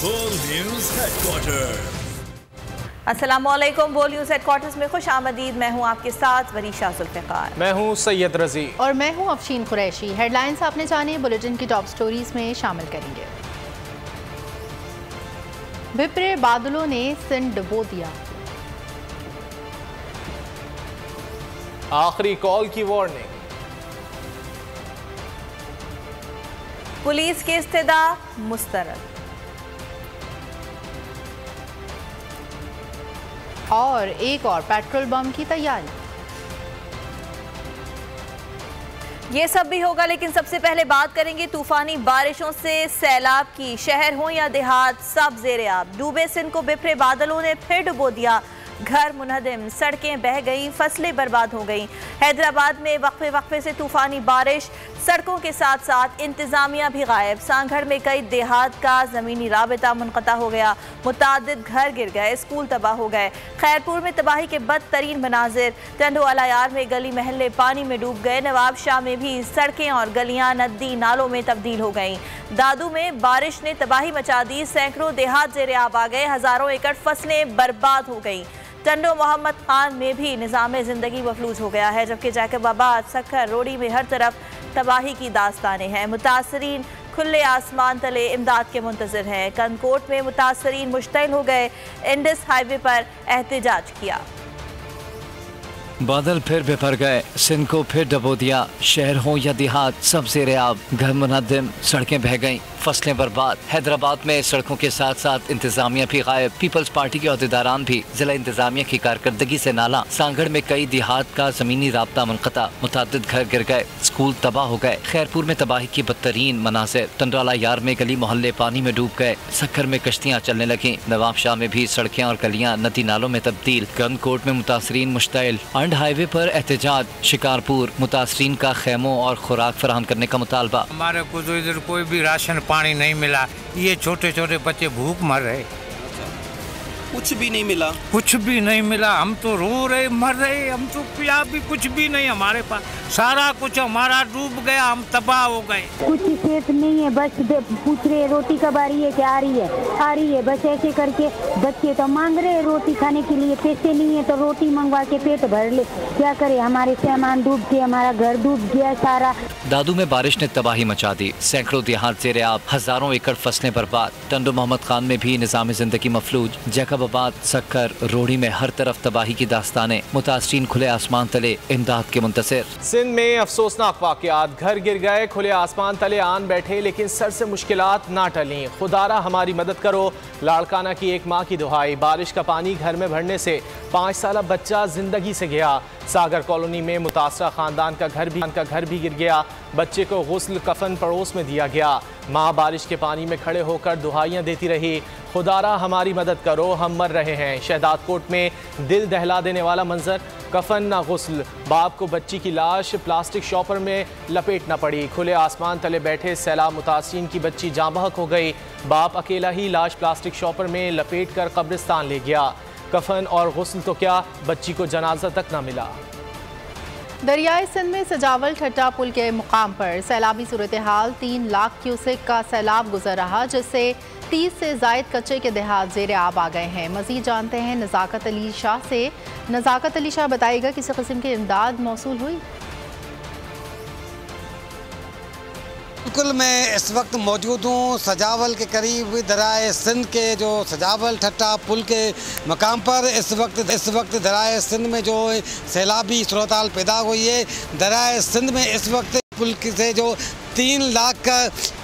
बोल news headquarter. अस्सलामुअलैकुम। बोल न्यूज हेडक्वार्टर्स में खुश आमदीद। मैं हूँ आपके साथ वरीशा जुल्फ़िकार। मैं हूँ सैयद रजी और मैं हूँ अफशीन कुरैशी। हेडलाइंस आपने जाने बुलेटिन की टॉप स्टोरीज में शामिल करेंगे। भिपरे बादलों ने सिंध डुबो दिया। आखिरी कॉल की वार्निंग। पुलिस की इस्तदा मुस्तरद। और एक और पेट्रोल बम की तैयारी। ये सब भी होगा, लेकिन सबसे पहले बात करेंगे तूफानी बारिशों से सैलाब की। शहर हो या देहात सब ज़ेरे आब। डूबे सिंध को बिफरे बादलों ने फिर डुबो दिया। घर मुनहदिम, सड़कें बह गईं, फसलें बर्बाद हो गईं। हैदराबाद में वक्फे वक्फे से तूफानी बारिश, सड़कों के साथ साथ इंतजामिया भी गायब। सांगढ़ में कई देहात का ज़मीनी राबिता मुनक़ता हो गया। मुतादिद घर गिर गए, स्कूल तबाह हो गए। खैरपुर में तबाही के बदतरीन मनाजिर। टंडो अलायार में गली महल्ले पानी में डूब गए। नवाब शाह में भी सड़कें और गलियां नदी नालों में तब्दील हो गईं। दादू में बारिश ने तबाही मचा दी। सैकड़ों देहात ज़ेरे आब आ गए। हज़ारों एकड़ फसलें बर्बाद हो गईं। टंडो मोहम्मद खान में भी निज़ाम ज़िंदगी मफलूज हो गया है, जबकि जैकबाबाद, सक्खर, रोडी में हर तरफ तबाही की दास्तानें हैं। मुतासरीन खुले आसमान तले इमदाद के मुंतज़िर हैं। कनकोट में मुतासरीन मुश्तइल हो गए। इंडस हाईवे पर एहतजाज किया। बादल फिर बिफर गए, सिंध को फिर डबो दिया। शहर हो या देहात सब ज़ेरे आब। घर मुनहदिम, सड़कें बह गईं, फसलें बर्बाद। हैदराबाद में सड़कों के साथ साथ इंतजामिया भी गायब। पीपल्स पार्टी के अहदेदारान भी जिला इंतजामिया की कारकर्दगी से नाला। सांगढ़ में कई देहात का जमीनी राब्ता मुनक़ता। मुतादिद घर गिर गए, स्कूल तबाह हो गए। खैरपुर में तबाही की बदतरीन मनाज़िर। टंडोला यार में गली मोहल्ले पानी में डूब गए। सक्खर में कश्तियाँ चलने लगीं। नवाब शाह में भी सड़कें और गलियाँ नदी नालों में तब्दील। गनकोट में मुतासरीन मुश्तइल। अंड हाईवे पर एहतजाज। शिकारपुर मुतासरीन का खैमों और खुराक फराहम करने का मुतालबा। हमारे को तो इधर कोई भी राशन पानी नहीं मिला। ये छोटे छोटे बच्चे भूख मर रहे। कुछ भी नहीं मिला। कुछ भी नहीं मिला। हम तो रो रहे, मर रहे। हम तो पिया भी कुछ भी नहीं हमारे पास। सारा कुछ हमारा डूब गया। हम तबाह हो गए। कुछ खेत नहीं है, बस पूछ रहे रोटी कब आ रही है, क्या आ रही है, आ रही है। बस ऐसे करके बच्चे तो मांग रहे रोटी खाने के लिए। पैसे नहीं है तो रोटी मंगवा के पेट भर ले। क्या करे, हमारे सामान डूब के, हमारा घर डूब गया सारा। दादू में बारिश ने तबाही मचा दी। सैकड़ों देहात ज़ेरे आब। हजारों एकड़ फसलें बर्बाद। टंडो मोहम्मद खान में भी निज़ाम ज़िंदगी मफलूज। जैकबाबाद, सक्खर, रोडी में हर तरफ तबाही की दास्तानें। मुतासरीन खुले आसमान तले इमदाद के मुंतज़िर। सिंध में अफसोसनाक वाक़यात। घर गिर गए, खुले आसमान तले आन बैठे, लेकिन सर से मुश्किलात ना टली। खुदारा हमारी मदद करो, लाड़काना की एक माँ की दुहाई। बारिश का पानी घर में भरने से 5 साल बच्चा जिंदगी से गया। सागर कॉलोनी में मुतासरा खानदान का घर भी गिर गया। बच्चे को गुस्ल कफन पड़ोस में दिया गया। माँ बारिश के पानी में खड़े होकर दुहाइयाँ देती रही, खुदारा हमारी मदद करो, हम मर रहे हैं। शहदाद कोट में दिल दहला देने वाला मंजर। कफन ना गुस्ल, बाप को बच्ची की लाश प्लास्टिक शॉपर में लपेटना पड़ी। खुले आसमान तले बैठे सैलाब मुतासरीन की बच्ची जाँ बहक हो गई। बाप अकेला ही लाश प्लास्टिक शॉपर में लपेट कर कब्रिस्तान ले गया। कफन और गुस्ल तो क्या, बच्ची को जनाजा तक ना मिला। दरियाए सिंध में सजावल ठट्टा पुल के मुकाम पर सैलाबी सूरत हाल। 3 लाख क्यूसेक का सैलाब गुजर रहा, जिससे 30 से जायद कच्चे के देहात ज़ेरे आब आ गए हैं। मज़ीद जानते हैं नज़ाकत अली शाह से। नज़ाकत अली शाह बताएगा किसी किस्म की इमदाद मौसूल हुई? बिल्कुल, मैं इस वक्त मौजूद हूँ सजावल के करीब दरियाए सिंध के जो सजावल ठट्टा पुल के मकाम पर। इस वक्त दरियाए सिंध में जो सैलाबी सूरत हाल पैदा हुई है। दरियाए सिंध में इस वक्त पुल से जो 3 लाख का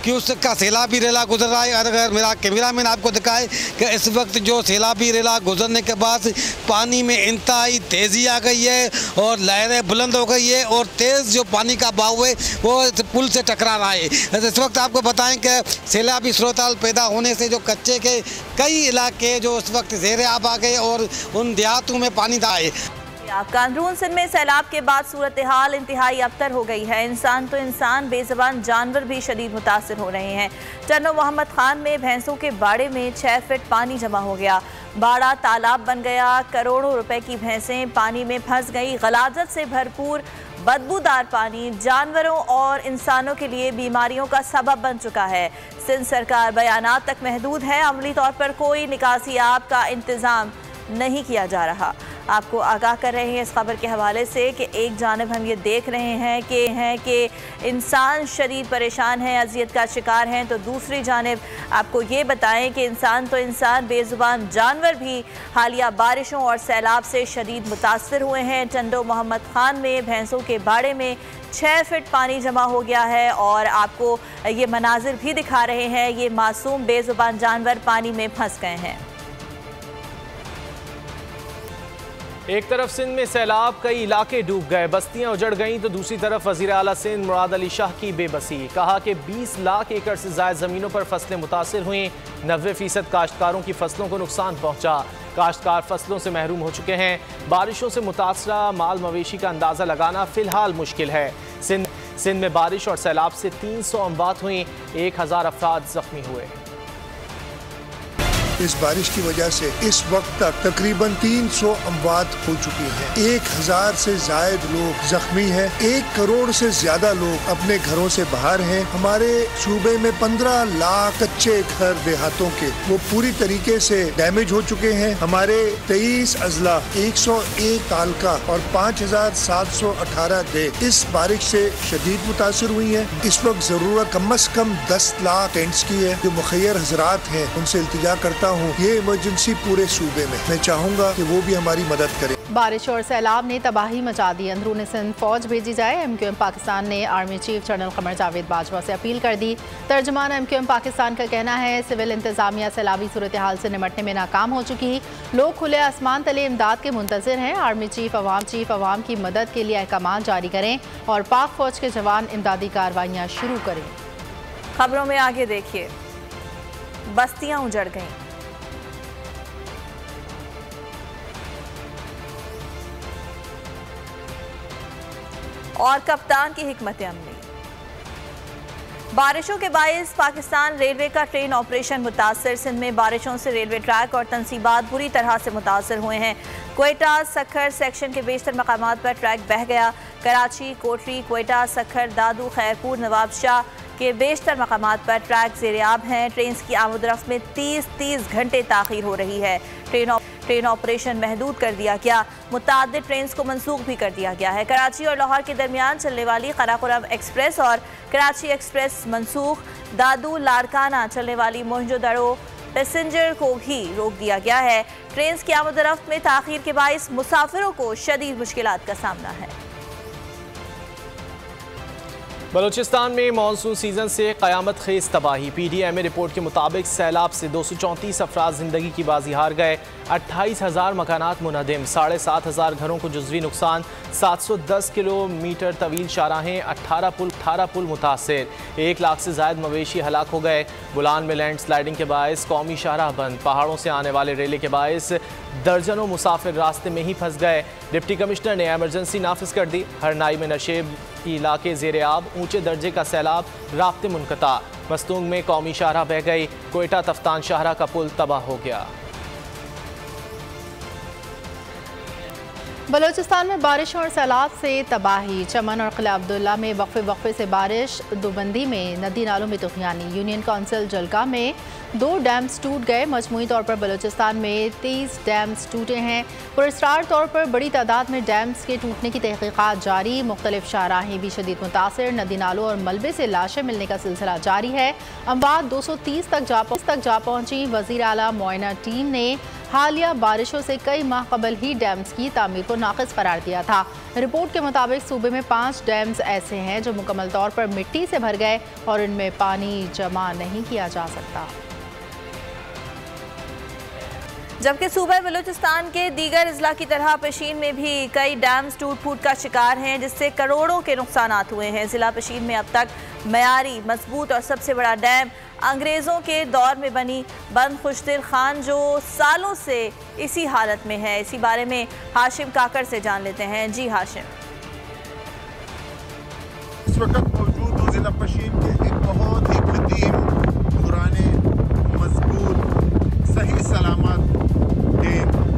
क्यूसेक का सैलाबी रेला गुजर रहा है। अगर मेरा कैमरामैन आपको दिखाए कि इस वक्त जो सैलाबी रेला गुजरने के बाद पानी में इंतहाई तेज़ी आ गई है और लहरें बुलंद हो गई है और तेज़ जो पानी का बहाव है वो पुल से टकरा रहा है। इस वक्त आपको बताएं कि सैलाबी सूरत हाल पैदा होने से जो कच्चे के कई इलाके जो इस वक्त ज़ेरे आब आ गए और उन देहातों में पानी आए। कांदरून सिंध में सैलाब के बाद सूरत हाल इंतहाई अबतर हो गई है। इंसान तो इंसान, बेज़बान जानवर भी शदीद मुतासर हो रहे हैं। टंडो मोहम्मद खान में भैंसों के बाड़े में 6 फीट पानी जमा हो गया। बाड़ा तालाब बन गया। करोड़ों रुपए की भैंसें पानी में फंस गई। गलाजत से भरपूर बदबूदार पानी जानवरों और इंसानों के लिए बीमारियों का सबब बन चुका है। सिंध सरकार बयानात तक महदूद है, अमली तौर पर कोई निकासी आब का इंतज़ाम नहीं किया जा रहा। आपको आगाह कर रहे हैं इस खबर के हवाले से कि एक जानिब हम ये देख रहे हैं कि इंसान शदीद परेशान है, अजियत का शिकार हैं, तो दूसरी जानिब आपको ये बताएं कि इंसान तो इंसान, बेजुबान जानवर भी हालिया बारिशों और सैलाब से शदीद मुतासर हुए हैं। टंडो मोहम्मद खान में भैंसों के बाड़े में 6 फीट पानी जमा हो गया है और आपको ये मनाजिर भी दिखा रहे हैं। ये मासूम बेजुबान जानवर पानी में फंस गए हैं। एक तरफ सिंध में सैलाब, कई इलाके डूब गए, बस्तियां उजड़ गईं, तो दूसरी तरफ वज़ीर आला सिंध मुराद अली शाह की बेबसी। कहा कि 20 लाख एकड़ से ज़ायद ज़मीनों पर फसलें मुतासिर हुई, 90% काश्तकारों की फसलों को नुकसान पहुंचा। काश्तकार फसलों से महरूम हो चुके हैं। बारिशों से मुतासरा माल मवेशी का अंदाज़ा लगाना फ़िलहाल मुश्किल है। सिंध में बारिश और सैलाब से 300 अमवात हुई, 1000 अफराद ज़ख्मी हुए। इस बारिश की वजह से इस वक्त तक तकरीबन 300 अमवात हो चुकी हैं। 1000 से जायद लोग जख्मी हैं। 1 करोड़ से ज्यादा लोग अपने घरों से बाहर हैं। हमारे सूबे में 15 लाख कच्चे घर देहातों के वो पूरी तरीके से डैमेज हो चुके हैं। हमारे 23 अजला, 101 तालका और 5718 दे इस बारिश से शदीद मुतासर हुई है। इस वक्त जरूरत कम से कम 10 लाख टेंट्स की है। जो मुखैर हजरात हैं उनसे इल्तिजा करता हूँ, ये इमरजेंसी पूरे सूबे में, मैं चाहूँगा कि वो भी हमारी मदद करें। बारिश और सैलाब ने तबाही मचा दी, अंदरूनी सिंध फौज भेजी जाए। MQM पाकिस्तान ने army chief general Qamar Javed Bajwa से अपील कर दी। तर्जुमान MQM पाकिस्तान का कहना है सिविल इंतजामिया सैलाबी सूरत हाल से निमटने में नाकाम हो चुकी, लोग खुले आसमान तले इमदाद के मुंतजिर हैं। आर्मी चीफ अवाम की मदद के लिए अहकाम जारी करें और पाक फौज के जवान इमदादी कार्रवाइयाँ शुरू करें। खबरों में आगे देखिए, बस्तियां उजड़ गईं, और कप्तान की हिकमत अमली। बारिशों के बायस पाकिस्तान रेलवे का ट्रेन ऑपरेशन मुतासर। सिंध में बारिशों से रेलवे ट्रैक और तनसीबात बुरी तरह से मुतासर हुए हैं। क्वेटा सखर सेक्शन के बेशतर मकामात पर ट्रैक बह गया। कराची, कोटरी, क्वेटा, सखर, दादू, खैरपुर, नवाबशाह के बेशतर मकामात पर ट्रैक ज़ेर-ए-आब हैं। ट्रेन की आमद-ओ-रफ्त में 30 घंटे ताख़ीर हो रही है। ट्रेन ऑपरेशन महदूद कर दिया गया, मुताद्दिद ट्रेन को मनसूख भी कर दिया गया है। कराची और लाहौर के दरमियान चलने वाली कराकोरम एक्सप्रेस और कराची एक्सप्रेस मनसूख। दादू लाड़काना चलने वाली मोहनजोदड़ो पैसेंजर को भी रोक दिया गया है। ट्रेन की आमद-ओ-रफ्त में ताख़ीर के बायस मुसाफिरों को शदीद मुश्किलात का सामना है। बलूचिस्तान में मानसून सीजन से क़यामत खेज तबाही। PDMA रिपोर्ट के मुताबिक सैलाब से 234 अफराद जिंदगी की बाजी हार गए, 28,000 मकानात मुनहदिम, 7,500 घरों को जुज़वी नुकसान, 710 किलोमीटर तवील शाहराहें, 18 पुल मुतासर, 1 लाख से ज़ायद मवेशी हलाक हो गए। बुलान में लैंड स्लाइडिंग के बायस कौमी शाहराह बंद, पहाड़ों से आने वाले रेले के बायस दर्जनों मुसाफिर रास्ते में ही फंस गए। डिप्टी कमिश्नर ने एमरजेंसी नाफिज कर दी। हरनाई में नशेब इलाके ज़ेर-ए-आब, ऊंचे दर्जे का सैलाब, राब्ते मुनक़ता। मस्तूंग में कौमी शाहराह बह गई, कोयटा तफ्तान शाहराह का पुल तबाह हो गया। बलूचिस्तान में बारिश और सैलाब से तबाही। चमन और किला अब्दुल्ला में वक्फे से बारिश, दोबंदी में नदी नालों में तुग़यानी। यूनियन काउंसिल जलगा में 2 डैम्स टूट गए। मजमूई तौर पर बलूचिस्तान में 30 डैम्स टूटे हैं। पुरस्कार तौर पर बड़ी तादाद में डैम्स के टूटने की तहक़ीक़ात जारी। मुख्तलिफ शाहराहें भी शदीद मुतासर। नदी नालों और मलबे से लाशें मिलने का सिलसिला जारी है। अमवात 230 तक जा पहुँची। वज़ीर आला मुआयना टीम ने हालिया बारिशों से कई माह कबल ही डैम्स की तामीर को नाक़िस करार दिया था। रिपोर्ट के मुताबिक सूबे में 5 डैम्स ऐसे हैं जो मुकम्मल तौर पर मिट्टी से भर गए और इनमें पानी जमा नहीं किया जा सकता। जबकि सूबा बलूचिस्तान के दीगर अजला की तरह पेशीन में भी कई डैम्स टूट फूट का शिकार हैं, जिससे करोड़ों के नुकसानात हुए हैं। ज़िला पेशीन में अब तक मयारी, मजबूत और सबसे बड़ा डैम अंग्रेज़ों के दौर में बनी बंद खुशदिल खान, जो सालों से इसी हालत में है। इसी बारे में हाशिम काकर से जान लेते हैं। जी हाशिम। इस वक्त मौजूद हूँ ज़िला पेशीन के एक बहुत ही कदीम, पुराने, मजबूत, सही सलामत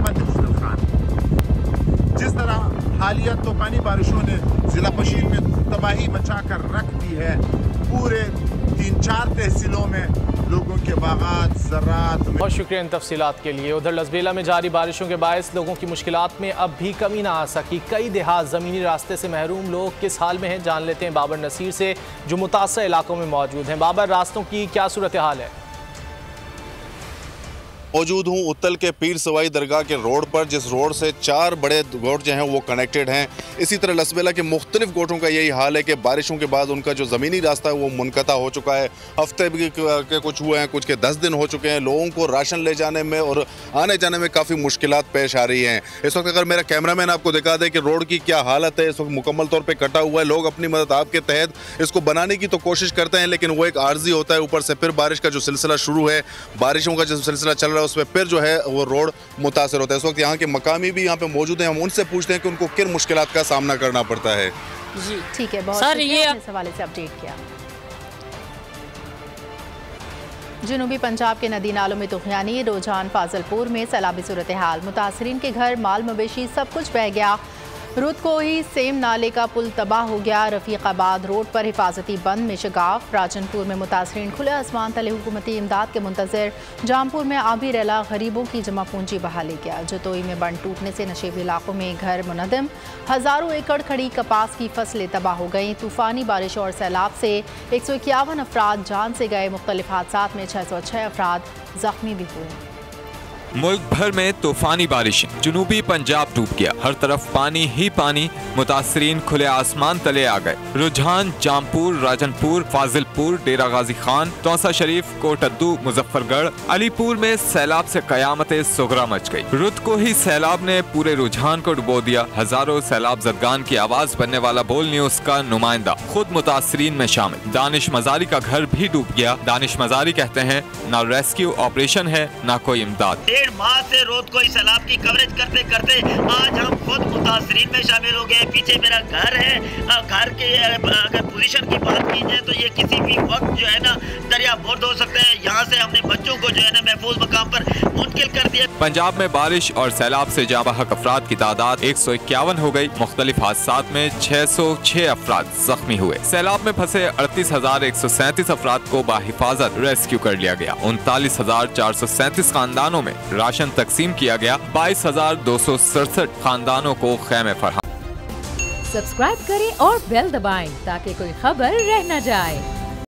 बंद खुशदिल खान। जिस तरह हालिया तूफानी बारिशों ने ज़िला रख दी है। पूरे 3-4 तहसीलों में लोगों के बागात, ज़राअत। बहुत शुक्रिया इन तफसीलात के लिए। उधर लसबेला में जारी बारिशों के बायस लोगों की मुश्किलात में अब भी कमी ना आ सकी। कई देहात ज़मीनी रास्ते से महरूम लोग किस हाल में हैं, जान लेते हैं बाबर नसीर से जो मुतासर इलाकों में मौजूद हैं। बाबर, रास्तों की क्या सूरत हाल है? मौजूद हूँ उत्तल के पीर सवाई दरगाह के रोड पर, जिस रोड से 4 बड़े गोट जो हैं वो कनेक्टेड हैं। इसी तरह लसबेला के मुख्तलिफ गोटों का यही हाल है कि बारिशों के बाद उनका जो ज़मीनी रास्ता है वो मुनक़ता हो चुका है। हफ्ते के कुछ हुए हैं, कुछ के 10 दिन हो चुके हैं। लोगों को राशन ले जाने में और आने जाने में काफ़ी मुश्किलात पेश आ रही हैं। इस वक्त अगर मेरा कैमरामैन आपको दिखा दे कि रोड की क्या हालत है, इस वक्त मुकम्मल तौर पर कटा हुआ है। लोग अपनी मदद आपके तहत इसको बनाने की तो कोशिश करते हैं, लेकिन वो एक आर्जी होता है। ऊपर से फिर बारिश का जो सिलसिला शुरू है, बारिशों का जो सिलसिला चल रहा है, उसमें फिर जो है वो रोड मुतासर होता है। इस वक्त यहाँ के मकामी भी यहाँ पे मौजूद हैं, हम उनसे पूछते हैं कि उनको किन मुश्किलात का सामना करना पड़ता है। जी ठीक है, बहुत सर ये इस हवाले से अपडेट किया। जनूबी पंजाब के नदी नालों में तूफ़ानी रुझान, फाजिलपुर में सैलाबी सूरत हाल, मुतासरीन के घर, माल मवेशी सब कुछ बह गया। रुत को ही सेम नाले का पुल तबाह हो गया। रफीकाबाद रोड पर हिफाजती बंद में शगाफ। राजनपुर में मुतासरीन खुले आसमान तले हुकूमती इमदाद के मुंतज़िर। जामपुर में आबी रैला गरीबों की जमा पूंजी बहा ले गया। जतोई में बंद टूटने से नशेबी इलाकों में घर मुनहदम। हज़ारों एकड़ खड़ी कपास की फसलें तबाह हो गईं। तूफ़ानी बारिश और सैलाब से 151 अफराद जान से गए। मुख्तलिफ हादसात में 606 अफराद जख्मी भी हुए। मुल्क भर में तूफानी बारिश, जनूबी पंजाब डूब गया। हर तरफ पानी ही पानी, मुतासरीन खुले आसमान तले आ गए। रुझान, जामपुर, राजनपुर, फाजिलपुर, डेरा गाजी खान, तौसा शरीफ, कोटद्दू, मुजफ्फरगढ़, अलीपुर में सैलाब से कयामत सुगरा मच गई। रुत को ही सैलाब ने पूरे रुझान को डुबो दिया। हजारों सैलाब जदगान की आवाज बनने वाला बोल न्यूज का नुमाइंदा खुद मुतासरीन में शामिल। दानिश मजारी का घर भी डूब गया। दानिश मजारी कहते हैं, न रेस्क्यू ऑपरेशन है, न कोई इमदाद। 1.5 माह से रोज को इस सैलाब की कवरेज करते करते आज हम खुद मुतासरीन में शामिल हो गए। पीछे मेरा घर है, घर के अगर पोजीशन की बात की जाए तो ये किसी भी वक्त जो है ना दरिया बोर्ड हो सकता है। यहाँ से हमने बच्चों को जो है ना महफूज मकाम पर मुंतकिल कर दिया। पंजाब में बारिश और सैलाब से जाँ बहक अफराद की तादाद 151 हो गई। मुख्तलिफ हादसात में 606 अफराद जख्मी हुए। सैलाब में फंसे 38,137 अफराद को बाहिफाजत रेस्क्यू कर लिया गया। 39,437 खानदानों में राशन तकसीम किया गया। 22,267 खानदानों को खैमे फरहम। सब्सक्राइब करें और बेल दबाएं ताकि कोई खबर रह न जाए।